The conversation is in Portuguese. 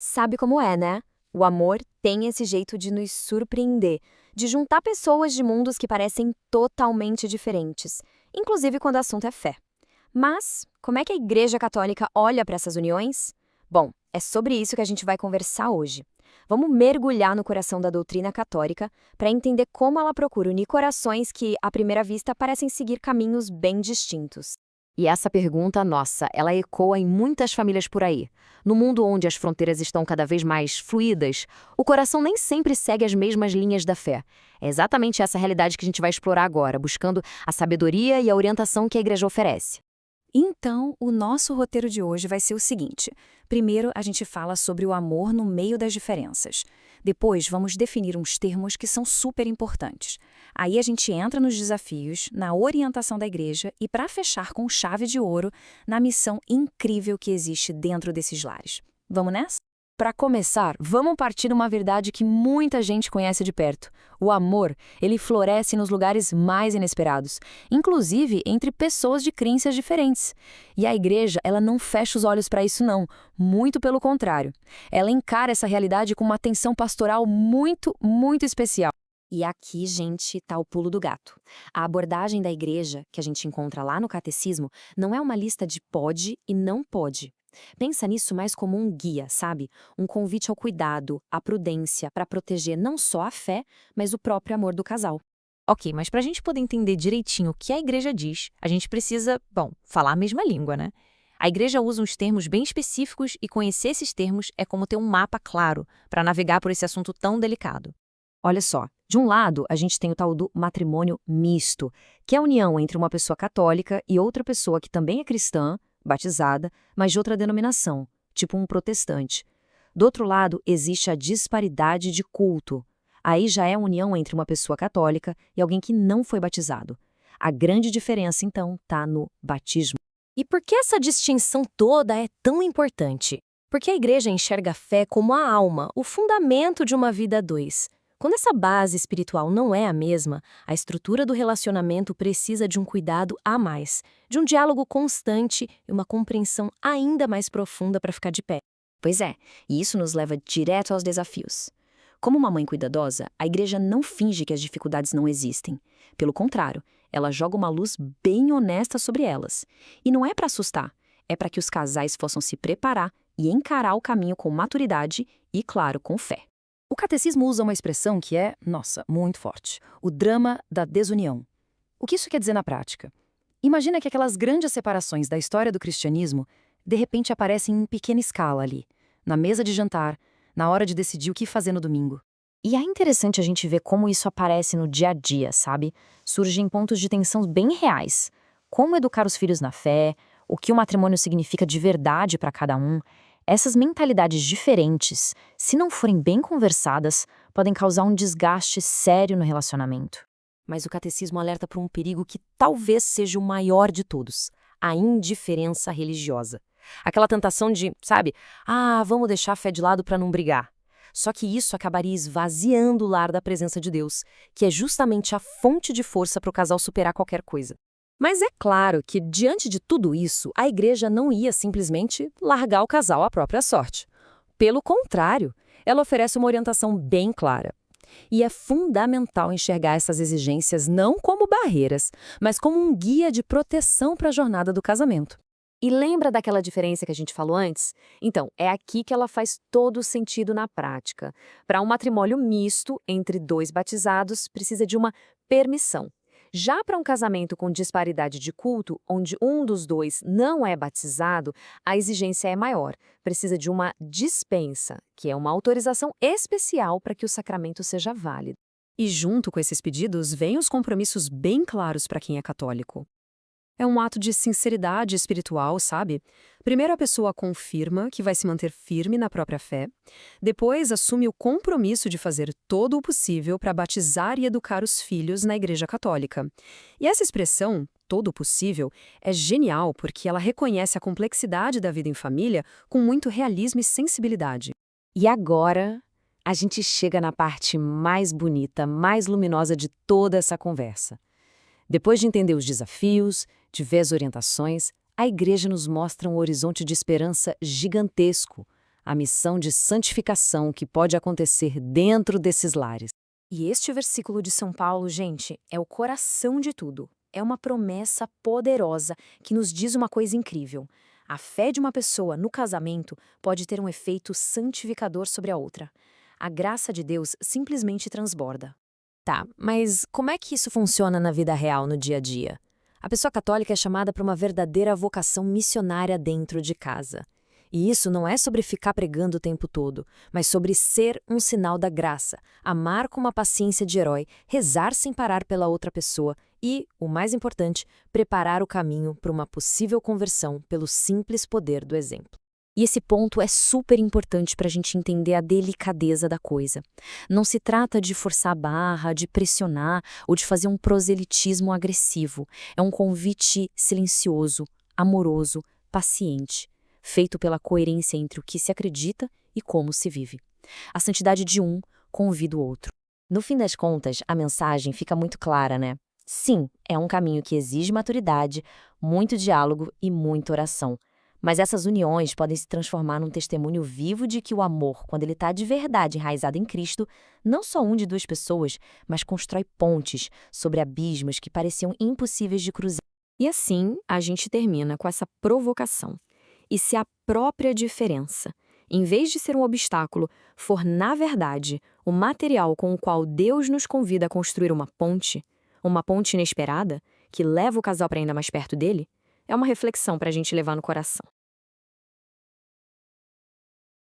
Sabe como é, né? O amor tem esse jeito de nos surpreender, de juntar pessoas de mundos que parecem totalmente diferentes, inclusive quando o assunto é fé. Mas, como é que a Igreja Católica olha para essas uniões? Bom, é sobre isso que a gente vai conversar hoje. Vamos mergulhar no coração da doutrina católica para entender como ela procura unir corações que, à primeira vista, parecem seguir caminhos bem distintos. E essa pergunta, nossa, ela ecoa em muitas famílias por aí. No mundo onde as fronteiras estão cada vez mais fluídas, o coração nem sempre segue as mesmas linhas da fé. É exatamente essa realidade que a gente vai explorar agora, buscando a sabedoria e a orientação que a igreja oferece. Então, o nosso roteiro de hoje vai ser o seguinte. Primeiro, a gente fala sobre o amor no meio das diferenças. Depois, vamos definir uns termos que são super importantes. Aí a gente entra nos desafios, na orientação da igreja e, para fechar com chave de ouro, na missão incrível que existe dentro desses lares. Vamos nessa? Para começar, vamos partir de uma verdade que muita gente conhece de perto. O amor, ele floresce nos lugares mais inesperados, inclusive entre pessoas de crenças diferentes. E a igreja, ela não fecha os olhos para isso não, muito pelo contrário. Ela encara essa realidade com uma atenção pastoral muito, muito especial. E aqui, gente, tá o pulo do gato. A abordagem da igreja, que a gente encontra lá no catecismo, não é uma lista de pode e não pode. Pensa nisso mais como um guia, sabe? Um convite ao cuidado, à prudência, para proteger não só a fé, mas o próprio amor do casal. Ok, mas para a gente poder entender direitinho o que a igreja diz, a gente precisa, bom, falar a mesma língua, né? A igreja usa uns termos bem específicos e conhecer esses termos é como ter um mapa claro para navegar por esse assunto tão delicado. Olha só, de um lado, a gente tem o tal do matrimônio misto, que é a união entre uma pessoa católica e outra pessoa que também é cristã, batizada, mas de outra denominação, tipo um protestante. Do outro lado, existe a disparidade de culto. Aí já é a união entre uma pessoa católica e alguém que não foi batizado. A grande diferença, então, está no batismo. E por que essa distinção toda é tão importante? Porque a igreja enxerga a fé como a alma, o fundamento de uma vida a dois. Quando essa base espiritual não é a mesma, a estrutura do relacionamento precisa de um cuidado a mais, de um diálogo constante e uma compreensão ainda mais profunda para ficar de pé. Pois é, e isso nos leva direto aos desafios. Como uma mãe cuidadosa, a igreja não finge que as dificuldades não existem. Pelo contrário, ela joga uma luz bem honesta sobre elas. E não é para assustar, é para que os casais possam se preparar e encarar o caminho com maturidade e, claro, com fé. O catecismo usa uma expressão que é, nossa, muito forte: o drama da desunião. O que isso quer dizer na prática? Imagina que aquelas grandes separações da história do cristianismo de repente aparecem em pequena escala ali, na mesa de jantar, na hora de decidir o que fazer no domingo. E é interessante a gente ver como isso aparece no dia a dia, sabe? Surgem pontos de tensão bem reais. Como educar os filhos na fé, o que o matrimônio significa de verdade para cada um. Essas mentalidades diferentes, se não forem bem conversadas, podem causar um desgaste sério no relacionamento. Mas o catecismo alerta para um perigo que talvez seja o maior de todos: a indiferença religiosa. Aquela tentação de, sabe, vamos deixar a fé de lado para não brigar. Só que isso acabaria esvaziando o lar da presença de Deus, que é justamente a fonte de força para o casal superar qualquer coisa. Mas é claro que, diante de tudo isso, a igreja não ia simplesmente largar o casal à própria sorte. Pelo contrário, ela oferece uma orientação bem clara. E é fundamental enxergar essas exigências não como barreiras, mas como um guia de proteção para a jornada do casamento. E lembra daquela diferença que a gente falou antes? Então, é aqui que ela faz todo o sentido na prática. Para um matrimônio misto entre dois batizados, precisa de uma permissão. Já para um casamento com disparidade de culto, onde um dos dois não é batizado, a exigência é maior. Precisa de uma dispensa, que é uma autorização especial para que o sacramento seja válido. E junto com esses pedidos, vêm os compromissos bem claros para quem é católico. É um ato de sinceridade espiritual, sabe? Primeiro a pessoa confirma que vai se manter firme na própria fé, depois assume o compromisso de fazer todo o possível para batizar e educar os filhos na Igreja Católica. E essa expressão, todo o possível, é genial porque ela reconhece a complexidade da vida em família com muito realismo e sensibilidade. E agora, a gente chega na parte mais bonita, mais luminosa de toda essa conversa. Depois de entender os desafios, de ver as orientações, a igreja nos mostra um horizonte de esperança gigantesco. a missão de santificação que pode acontecer dentro desses lares. E este versículo de São Paulo, gente, é o coração de tudo. É uma promessa poderosa que nos diz uma coisa incrível. A fé de uma pessoa no casamento pode ter um efeito santificador sobre a outra. A graça de Deus simplesmente transborda. Tá, mas como é que isso funciona na vida real, no dia a dia? A pessoa católica é chamada para uma verdadeira vocação missionária dentro de casa. E isso não é sobre ficar pregando o tempo todo, mas sobre ser um sinal da graça, amar com uma paciência de herói, rezar sem parar pela outra pessoa e, o mais importante, preparar o caminho para uma possível conversão pelo simples poder do exemplo. E esse ponto é super importante para a gente entender a delicadeza da coisa. Não se trata de forçar a barra, de pressionar ou de fazer um proselitismo agressivo. É um convite silencioso, amoroso, paciente, feito pela coerência entre o que se acredita e como se vive. A santidade de um convida o outro. No fim das contas, a mensagem fica muito clara, né? Sim, é um caminho que exige maturidade, muito diálogo e muita oração. Mas essas uniões podem se transformar num testemunho vivo de que o amor, quando ele está de verdade enraizado em Cristo, não só une duas pessoas, mas constrói pontes sobre abismos que pareciam impossíveis de cruzar. E assim, a gente termina com essa provocação. E se a própria diferença, em vez de ser um obstáculo, for, na verdade, o material com o qual Deus nos convida a construir uma ponte inesperada, que leva o casal para ainda mais perto dele, é uma reflexão para a gente levar no coração.